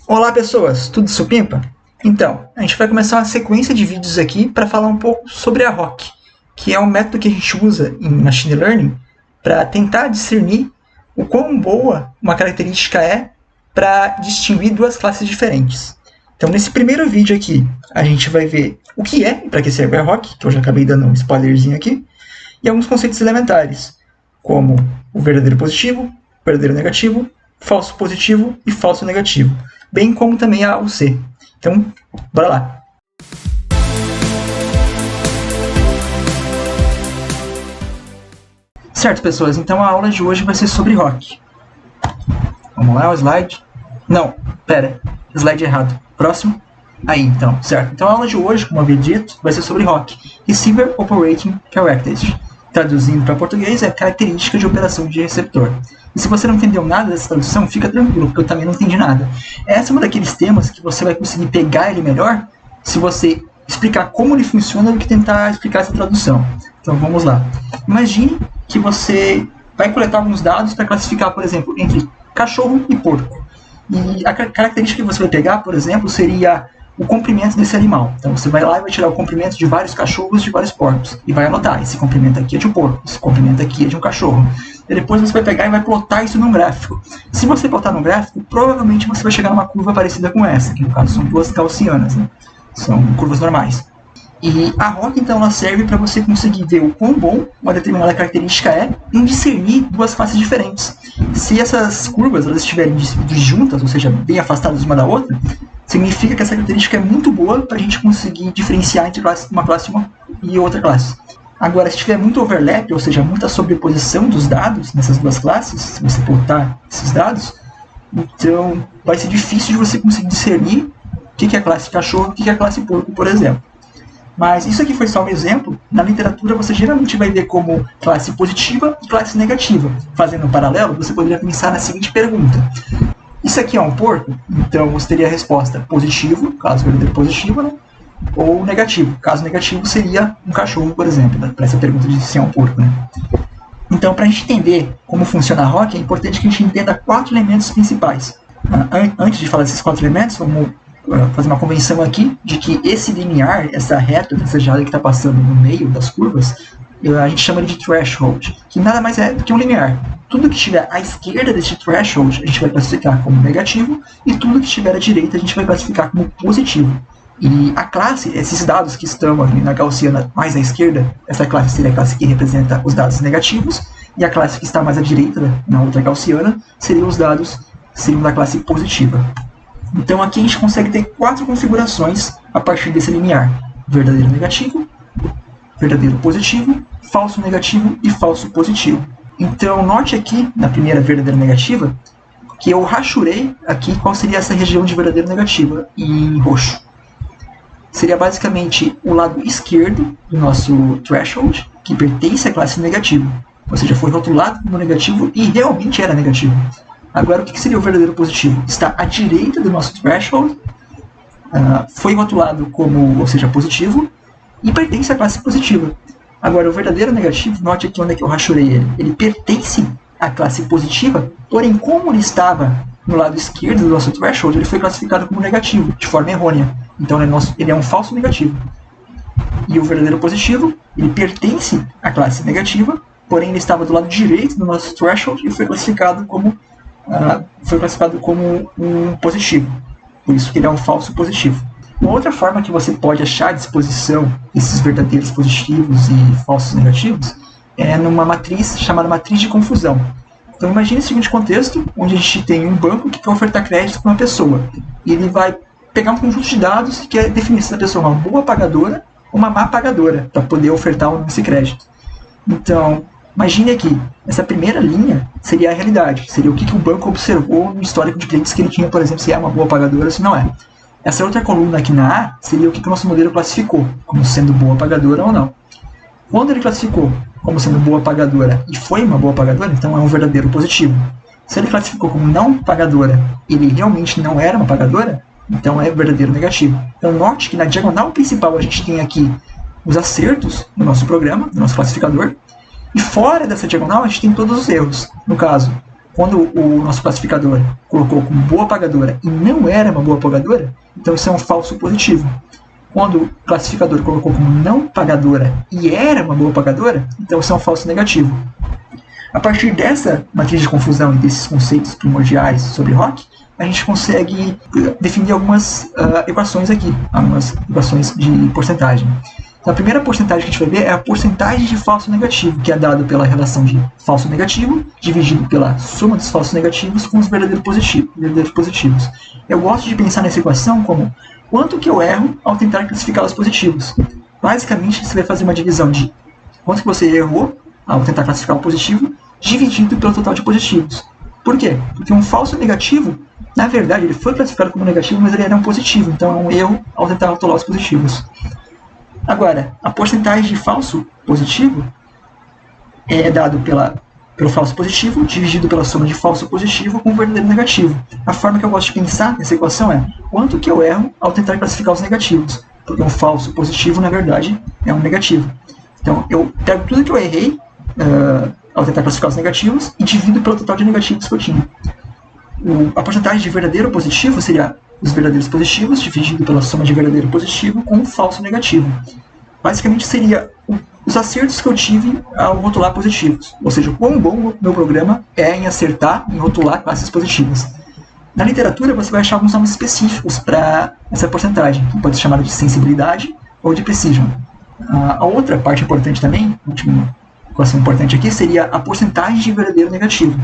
Olá pessoas, tudo supimpa? Então, a gente vai começar uma sequência de vídeos aqui para falar um pouco sobre a ROC, que é um método que a gente usa em Machine Learning para tentar discernir o quão boa uma característica é para distinguir duas classes diferentes. Então, nesse primeiro vídeo aqui, a gente vai ver o que é e para que serve a ROC, que eu já acabei dando um spoilerzinho aqui, e alguns conceitos elementares, como o verdadeiro positivo, verdadeiro negativo, falso positivo e falso negativo, bem como também a AUC. Então, bora lá! Certo, pessoas, então a aula de hoje vai ser sobre ROC. Vamos lá, o slide. Não, pera, slide errado. Próximo. Aí, então, certo. Então a aula de hoje, como eu havia dito, vai ser sobre ROC, Receiver Operating Characteristic. Traduzindo para português, é característica de operação de receptor. E se você não entendeu nada dessa tradução, fica tranquilo, porque eu também não entendi nada. Essa é uma daqueles temas que você vai conseguir pegar ele melhor se você explicar como ele funciona do que tentar explicar essa tradução. Então vamos lá. Imagine que você vai coletar alguns dados para classificar, por exemplo, entre cachorro e porco. E a característica que você vai pegar, por exemplo, seria o comprimento desse animal. Então você vai lá e vai tirar o comprimento de vários cachorros e de vários porcos. E vai anotar, esse comprimento aqui é de um porco, esse comprimento aqui é de um cachorro. E depois você vai pegar e vai plotar isso num gráfico. Se você plotar num gráfico, provavelmente você vai chegar numa curva parecida com essa, que no caso são duas gaussianas, né? São curvas normais. E a ROC, então, ela serve para você conseguir ver o quão bom uma determinada característica é em discernir duas classes diferentes. Se essas curvas elas estiverem juntas, ou seja, bem afastadas uma da outra, significa que essa característica é muito boa para a gente conseguir diferenciar entre uma classe e outra classe. Agora, se tiver muito overlap, ou seja, muita sobreposição dos dados nessas duas classes, se você plotar esses dados, então vai ser difícil de você conseguir discernir o que é a classe cachorro e o que é a classe porco, por exemplo. Mas isso aqui foi só um exemplo. Na literatura você geralmente vai ver como classe positiva e classe negativa. Fazendo um paralelo, você poderia pensar na seguinte pergunta. Isso aqui é um porco? Então você teria a resposta positivo, caso verdadeiro positivo, né? Ou negativo. Caso negativo seria um cachorro, por exemplo, né? Para essa pergunta de se é um porco, né? Então, para a gente entender como funciona a ROC, é importante que a gente entenda 4 elementos principais. Antes de falar desses 4 elementos, vamos fazer uma convenção aqui de que esse limiar, essa reta desejada que está passando no meio das curvas, a gente chama de threshold, que nada mais é do que um limiar. Tudo que estiver à esquerda desse threshold, a gente vai classificar como negativo, e tudo que estiver à direita, a gente vai classificar como positivo. E a classe, esses dados que estão ali na gaussiana mais à esquerda, essa classe seria a classe que representa os dados negativos, e a classe que está mais à direita, na outra gaussiana, seriam os dados da classe positiva. Então aqui a gente consegue ter 4 configurações a partir desse limiar: verdadeiro negativo, verdadeiro positivo, falso negativo e falso positivo. Então note aqui, na primeira verdadeira negativa, que eu rachurei aqui qual seria essa região de verdadeiro negativa em roxo. Seria basicamente o lado esquerdo do nosso threshold, que pertence à classe negativa. Ou seja, foi rotulado como negativo e realmente era negativo. Agora, o que seria o verdadeiro positivo? Está à direita do nosso threshold, foi rotulado como, ou seja, positivo, e pertence à classe positiva. Agora, o verdadeiro negativo, note aqui onde é que eu rachurei ele. Ele pertence à classe positiva, porém, como ele estava no lado esquerdo do nosso threshold, ele foi classificado como negativo, de forma errônea. Então, ele é um falso negativo. E o verdadeiro positivo, ele pertence à classe negativa, porém, ele estava do lado direito do nosso threshold e foi classificado como um positivo. Por isso que ele é um falso positivo. Uma outra forma que você pode achar à disposição esses verdadeiros positivos e falsos negativos é numa matriz chamada matriz de confusão. Então imagine o seguinte contexto, onde a gente tem um banco que quer ofertar crédito para uma pessoa. E ele vai pegar um conjunto de dados e quer definir se a pessoa é uma boa pagadora ou uma má pagadora, para poder ofertar esse crédito. Então, imagine aqui, essa primeira linha seria a realidade, seria o que o banco observou no histórico de clientes que ele tinha, por exemplo, se é uma boa pagadora ou se não é. Essa outra coluna aqui na A seria o que o nosso modelo classificou, como sendo boa pagadora ou não. Quando ele classificou como sendo boa pagadora e foi uma boa pagadora, então é um verdadeiro positivo. Se ele classificou como não pagadora e ele realmente não era uma pagadora, então é verdadeiro negativo. Então note que na diagonal principal a gente tem aqui os acertos do nosso programa, do nosso classificador, e fora dessa diagonal a gente tem todos os erros. No caso, quando o nosso classificador colocou como boa pagadora e não era uma boa pagadora, então isso é um falso positivo. Quando o classificador colocou como não pagadora e era uma boa pagadora, então isso é um falso negativo. A partir dessa matriz de confusão e desses conceitos primordiais sobre ROC, a gente consegue definir algumas equações aqui, algumas equações de porcentagem. Então, a primeira porcentagem que a gente vai ver é a porcentagem de falso negativo, que é dada pela relação de falso negativo dividido pela soma dos falsos negativos com os verdadeiros positivos. Eu gosto de pensar nessa equação como quanto que eu erro ao tentar classificar os positivos. Basicamente, você vai fazer uma divisão de quanto que você errou ao tentar classificar o positivo dividido pelo total de positivos. Por quê? Porque um falso negativo, na verdade, ele foi classificado como negativo, mas ele era um positivo, então é um erro ao tentar rotular os positivos. Agora, a porcentagem de falso positivo é dado pelo falso positivo dividido pela soma de falso positivo com o verdadeiro negativo. A forma que eu gosto de pensar nessa equação é quanto que eu erro ao tentar classificar os negativos, porque um falso positivo, na verdade, é um negativo. Então, eu pego tudo que eu errei ao tentar classificar os negativos e divido pelo total de negativos que eu tinha. A porcentagem de verdadeiro positivo seria os verdadeiros positivos dividido pela soma de verdadeiro positivo com o falso negativo. Basicamente seria os acertos que eu tive ao rotular positivos, ou seja, o quão bom o meu programa é em acertar, em rotular classes positivas. Na literatura você vai achar alguns nomes específicos para essa porcentagem, que pode ser chamada de sensibilidade ou de precision. A outra parte importante também, a última equação importante aqui, seria a porcentagem de verdadeiro negativo,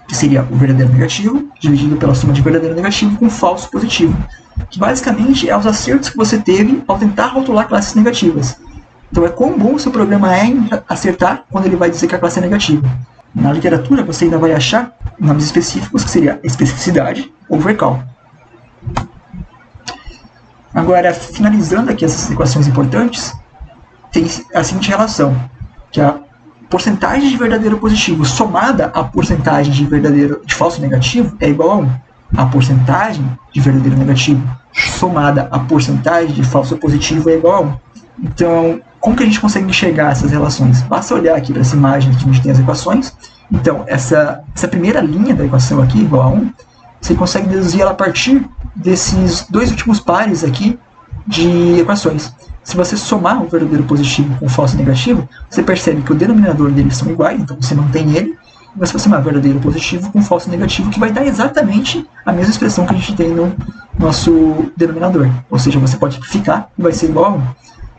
que seria o verdadeiro negativo dividido pela soma de verdadeiro negativo com falso positivo, que basicamente é os acertos que você teve ao tentar rotular classes negativas. Então é quão bom o seu programa é em acertar quando ele vai dizer que a classe é negativa. Na literatura você ainda vai achar nomes específicos, que seria especificidade ou recall. Agora, finalizando aqui essas equações importantes, tem a seguinte relação, que a porcentagem de verdadeiro positivo somada à porcentagem de falso negativo é igual a 1. A porcentagem de verdadeiro negativo somada à porcentagem de falso positivo é igual a 1. Então, como que a gente consegue enxergar essas relações? Basta olhar aqui para essa imagem aqui onde tem as equações. Então, essa primeira linha da equação aqui, igual a 1, você consegue deduzir ela a partir desses dois últimos pares aqui de equações. Se você somar o verdadeiro positivo com o falso negativo, você percebe que o denominador deles são iguais, então você mantém ele. E você vai somar verdadeiro positivo com falso negativo, que vai dar exatamente a mesma expressão que a gente tem no nosso denominador. Ou seja, você pode simplificar e vai ser igual a 1.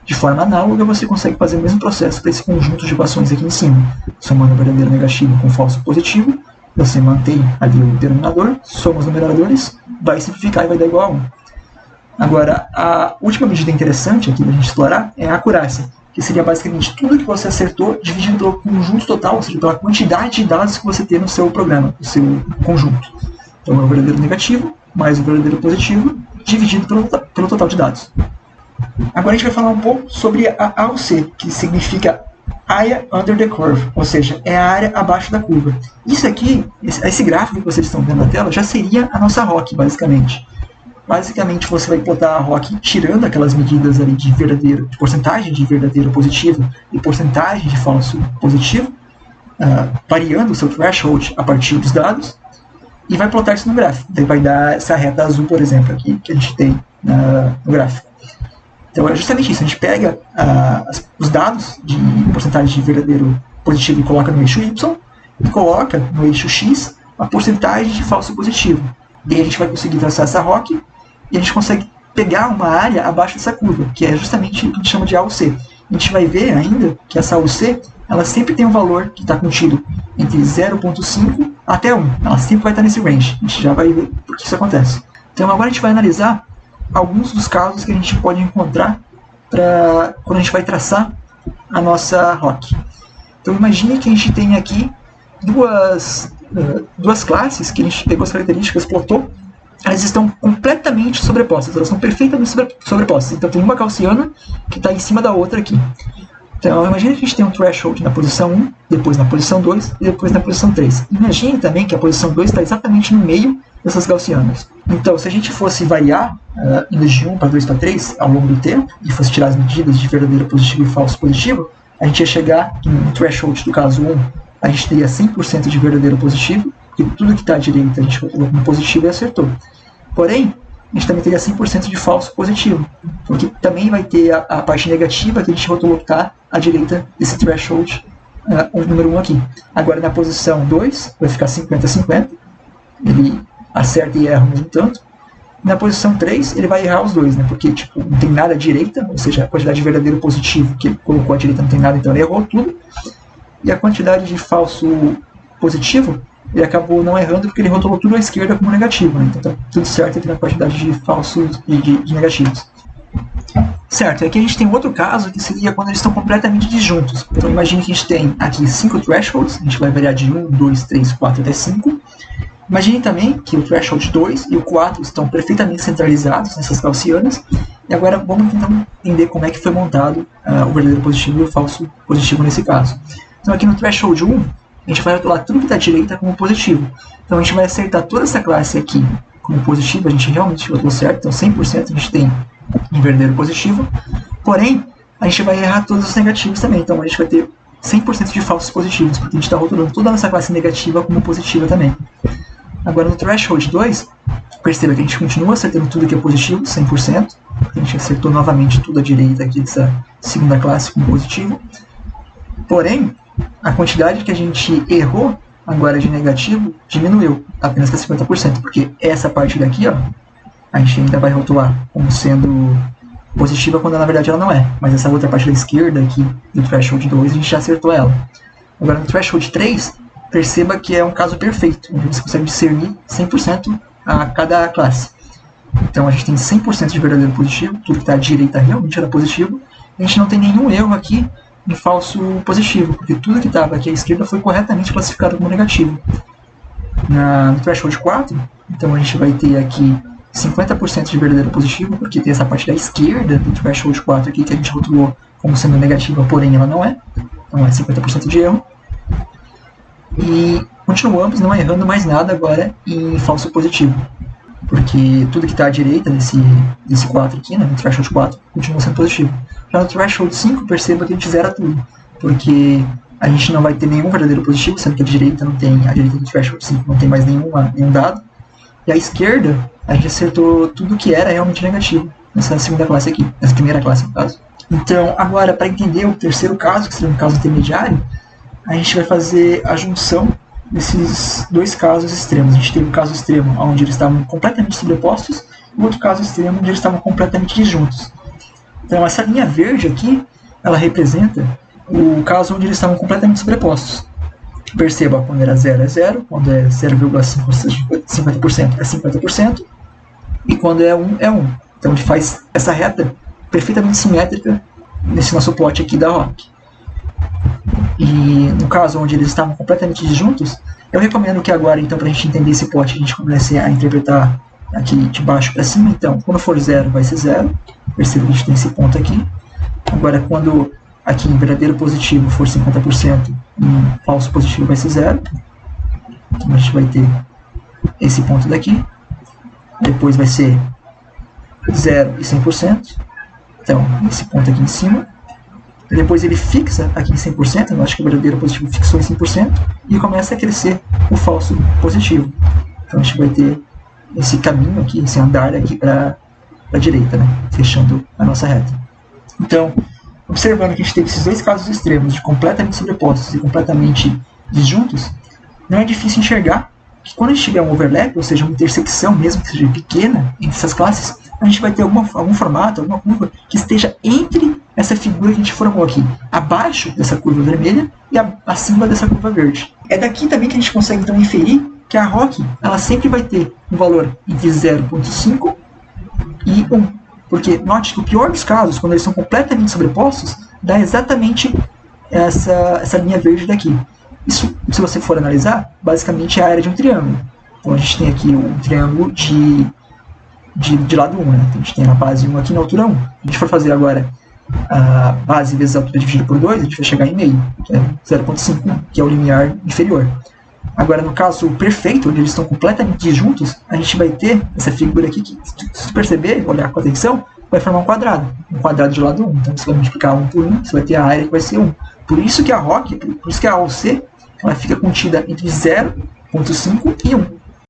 De forma análoga, você consegue fazer o mesmo processo para esse conjunto de equações aqui em cima. Somando o verdadeiro negativo com falso positivo, você mantém ali o denominador, soma os numeradores, vai simplificar e vai dar igual a 1. Agora, a última medida interessante aqui da gente explorar é a acurácia, que seria basicamente tudo que você acertou dividido pelo conjunto total, ou seja, pela quantidade de dados que você tem no seu programa, no seu conjunto. Então é o verdadeiro negativo mais o verdadeiro positivo dividido pelo total de dados. Agora a gente vai falar um pouco sobre a AUC, que significa Area Under the Curve, ou seja, é a área abaixo da curva. Isso aqui, esse gráfico que vocês estão vendo na tela, já seria a nossa ROC, basicamente. Basicamente, você vai plotar a ROC tirando aquelas medidas ali de porcentagem de verdadeiro positivo e porcentagem de falso positivo, variando o seu threshold a partir dos dados, e vai plotar isso no gráfico. Daí vai dar essa reta azul, por exemplo, aqui, que a gente tem no gráfico. Então é justamente isso, a gente pega os dados de porcentagem de verdadeiro positivo e coloca no eixo Y, e coloca no eixo X a porcentagem de falso positivo. Daí a gente vai conseguir traçar essa ROC, e a gente consegue pegar uma área abaixo dessa curva, que é justamente o que a gente chama de AUC. A gente vai ver ainda que essa AUC, ela sempre tem um valor que está contido entre 0.5 até 1. Ela sempre vai estar nesse range. A gente já vai ver por que isso acontece. Então agora a gente vai analisar alguns dos casos que a gente pode encontrar quando a gente vai traçar a nossa ROC. Então imagine que a gente tem aqui duas classes que a gente pegou as características, plotou. Elas estão completamente sobrepostas, elas são perfeitamente sobrepostas. Então tem uma gaussiana que está em cima da outra aqui. Então imagine que a gente tem um threshold na posição 1, depois na posição 2 e depois na posição 3. Imagine também que a posição 2 está exatamente no meio dessas gaussianas. Então se a gente fosse variar indo de 1 para 2 para 3 ao longo do tempo, e fosse tirar as medidas de verdadeiro positivo e falso positivo, a gente ia chegar no threshold do caso 1, a gente teria 100% de verdadeiro positivo, porque tudo que está à direita a gente rotulou como positivo e acertou. Porém, a gente também teria 100% de falso positivo, porque também vai ter a parte negativa que a gente rotulou que está à direita desse threshold o número 1 aqui. Agora na posição 2 vai ficar 50-50, ele acerta e erra ao mesmo tanto. Na posição 3 ele vai errar os dois, né? Porque tipo, não tem nada à direita, ou seja, a quantidade de verdadeiro positivo que ele colocou à direita não tem nada, então ele errou tudo. E a quantidade de falso positivo, ele acabou não errando porque ele rotulou tudo à esquerda como negativo, né? Então tá tudo certo aqui na quantidade de falsos e de negativos. Certo, aqui a gente tem outro caso que seria quando eles estão completamente disjuntos. Então imagine que a gente tem aqui 5 thresholds, a gente vai variar de 1, 2, 3, 4 até 5. Imagine também que o threshold 2 e o 4 estão perfeitamente centralizados nessas gaussianas. E agora vamos tentar entender como é que foi montado o verdadeiro positivo e o falso positivo nesse caso. Então aqui no threshold 1, a gente vai rotular tudo que está à direita como positivo. Então a gente vai acertar toda essa classe aqui como positivo, a gente realmente rotulou certo, então 100% a gente tem em verdadeiro positivo. Porém, a gente vai errar todos os negativos também, então a gente vai ter 100% de falsos positivos, porque a gente está rotulando toda a nossa classe negativa como positiva também. Agora no threshold 2, perceba que a gente continua acertando tudo que é positivo, 100%. A gente acertou novamente tudo à direita aqui dessa segunda classe como positivo. Porém, a quantidade que a gente errou agora de negativo diminuiu apenas para 50%, porque essa parte daqui, ó, a gente ainda vai rotular como sendo positiva quando na verdade ela não é. Mas essa outra parte da esquerda aqui do threshold 2 a gente já acertou ela. Agora no threshold 3, perceba que é um caso perfeito, onde você consegue discernir 100% a cada classe. Então a gente tem 100% de verdadeiro positivo, tudo que está à direita realmente era positivo. A gente não tem nenhum erro aqui em falso positivo, porque tudo que estava aqui à esquerda foi corretamente classificado como negativo. No threshold 4, então a gente vai ter aqui 50% de verdadeiro positivo, porque tem essa parte da esquerda do threshold 4 aqui que a gente rotulou como sendo negativa, porém ela não é. Então é 50% de erro. E continuamos não errando mais nada agora em falso positivo, porque tudo que está à direita desse 4 aqui, né, no threshold 4, continua sendo positivo. Já no threshold 5, perceba que a gente zera tudo, porque a gente não vai ter nenhum verdadeiro positivo, sendo que a direita do threshold 5 não tem mais nenhum dado. E a esquerda, a gente acertou tudo que era realmente negativo, nessa segunda classe aqui, nessa primeira classe no caso. Então, agora, para entender o terceiro caso, que seria um caso intermediário, a gente vai fazer a junção desses dois casos extremos. A gente teve um caso extremo onde eles estavam completamente sobrepostos e outro caso extremo onde eles estavam completamente disjuntos. Então essa linha verde aqui, ela representa o caso onde eles estavam completamente sobrepostos. Perceba, quando era 0 é 0, quando é 0,5, ou seja, 50% é 50%, e quando é 1 é 1. Então ele faz essa reta perfeitamente simétrica nesse nosso plot aqui da ROC. E no caso onde eles estavam completamente disjuntos, eu recomendo que agora, então, para a gente entender esse plot, a gente comece a interpretar aqui de baixo para cima. Então, quando for 0, vai ser 0. Perceba que a gente tem esse ponto aqui. Agora, quando aqui em verdadeiro positivo for 50%, em falso positivo vai ser 0. Então, a gente vai ter esse ponto daqui. Depois vai ser 0 e 100%. Então, esse ponto aqui em cima. Depois ele fixa aqui em 100%, eu acho que o verdadeiro positivo fixou em 100%, e começa a crescer o falso positivo. Então a gente vai ter esse caminho aqui, esse andar aqui para a direita, né? Fechando a nossa reta. Então, observando que a gente teve esses dois casos extremos, de completamente sobrepostos e completamente disjuntos, não é difícil enxergar que quando a gente tiver um overlap, ou seja, uma intersecção mesmo que seja pequena entre essas classes, a gente vai ter algum formato, alguma curva que esteja entre essa figura que a gente formou aqui, abaixo dessa curva vermelha e acima dessa curva verde. É daqui também que a gente consegue então inferir que a ROC ela sempre vai ter um valor entre 0,5 e 1. Porque note que o pior dos casos, quando eles são completamente sobrepostos, dá exatamente essa linha verde daqui. Isso, se você for analisar, basicamente é a área de um triângulo. Então a gente tem aqui um triângulo de lado 1, né? Então a gente tem a base 1 aqui na altura 1. Se a gente for fazer agora a base vezes a altura dividida por 2, a gente vai chegar em meio, que é 0,5, que é o limiar inferior. Agora, no caso perfeito, onde eles estão completamente juntos, a gente vai ter essa figura aqui que, se perceber, olhar com atenção, vai formar um quadrado de lado 1. Então, você vai multiplicar 1 por 1, você vai ter a área que vai ser 1. Por isso que a ROC, por isso que a AOC, ela fica contida entre 0,5 5 e 1.